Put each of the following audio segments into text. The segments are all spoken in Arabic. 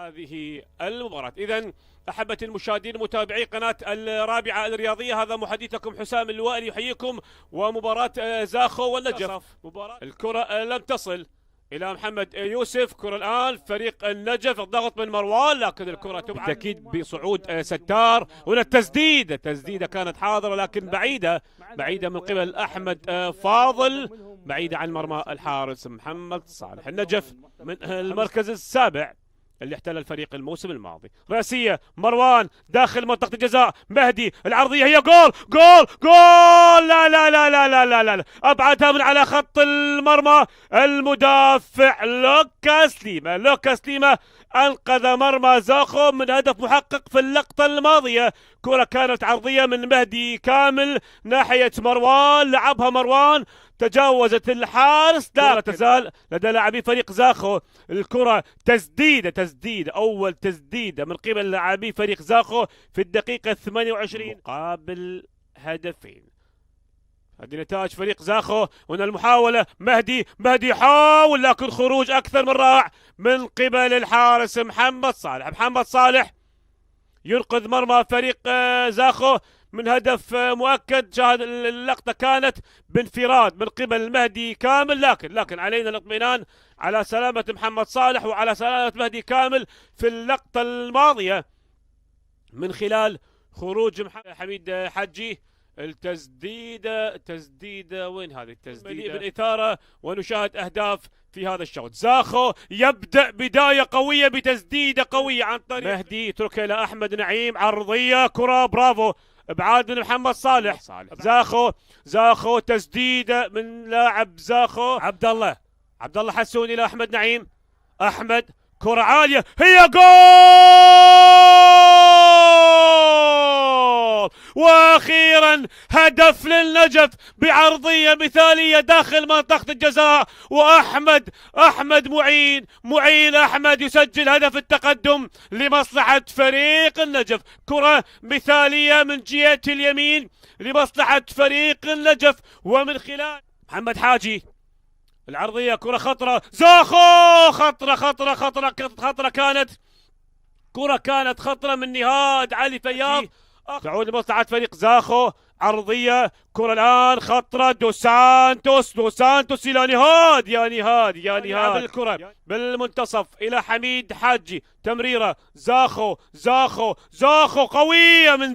هذه المباراة. إذن أحبتي المشاهدين متابعي قناة الرابعة الرياضية، هذا محدثكم حسام اللوائي يحييكم. ومباراة زاخو والنجف، مباراة الكرة لم تصل إلى محمد يوسف. كرة الآن فريق النجف، الضغط من مروان، لكن الكرة تبعد بالتأكيد بصعود ستار. هنا التسديدة كانت حاضرة لكن بعيدة من قبل أحمد فاضل، بعيدة عن مرمى الحارس محمد صالح. النجف من المركز السابع اللي احتل الفريق الموسم الماضي. رأسية مروان داخل منطقة الجزاء، مهدي العرضية هي جول جول جول، لا لا لا لا لا لا لا، أبعدها من على خط المرمى المدافع لوكا سليمة أنقذ مرمى زاخو من هدف محقق في اللقطة الماضية. كرة كانت عرضية من مهدي كامل ناحية مروان، لعبها مروان تجاوزت الحارس، لا تزال لدى لاعبي فريق زاخو الكرة. تسديدة أول تسديدة من قبل لاعبي فريق زاخو في الدقيقة 28 مقابل هدفين. هذه نتائج فريق زاخو. هنا المحاولة، مهدي يحاول لكن خروج أكثر من رائع من قبل الحارس محمد صالح ينقذ مرمى فريق زاخو من هدف مؤكد. شاهد اللقطة كانت بانفراد من قبل مهدي كامل، لكن علينا الاطمئنان على سلامة محمد صالح وعلى سلامة مهدي كامل في اللقطة الماضية من خلال خروج حميد حجي. التسديدة وين هذه التسديدة؟ بالإثارة، ونشاهد أهداف في هذا الشوط. زاخو يبدأ بداية قوية بتسديدة قوية عن طريق مهدي، يتركها إلى أحمد نعيم، عرضية كرة برافو، ابعاد من محمد صالح. زاخو تسديدة من لاعب زاخو عبد الله حسون إلى أحمد نعيم. أحمد كرة عالية هي جول، واخيرا هدف للنجف بعرضية مثالية داخل منطقة الجزاء. واحمد معين احمد يسجل هدف التقدم لمصلحة فريق النجف. كرة مثالية من جهة اليمين لمصلحة فريق النجف، ومن خلال محمد حاجي العرضية. كرة خطرة زاخو، خطرة كانت خطرة من نهاد علي فياض، تعود لمصلحة فريق زاخو. عرضية، كرة الآن خطرة دوس سانتوس إلى نهاد، يا نهاد الكرة بالمنتصف إلى حميد حاجي، تمريرة زاخو قوية من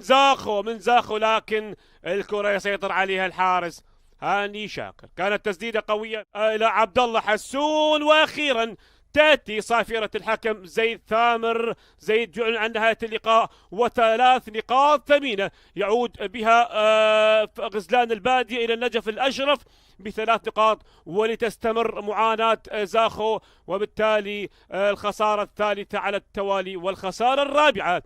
زاخو لكن الكرة يسيطر عليها الحارس هاني شاكر. كانت تسديدة قوية إلى عبد الله حسون، وأخيرا تأتي صافرة الحكم زيد ثامر يعلن عن نهاية اللقاء، وثلاث نقاط ثمينة يعود بها غزلان البادية إلى النجف الأشرف بثلاث نقاط، ولتستمر معاناة زاخو، وبالتالي الخسارة الثالثة على التوالي والخسارة الرابعة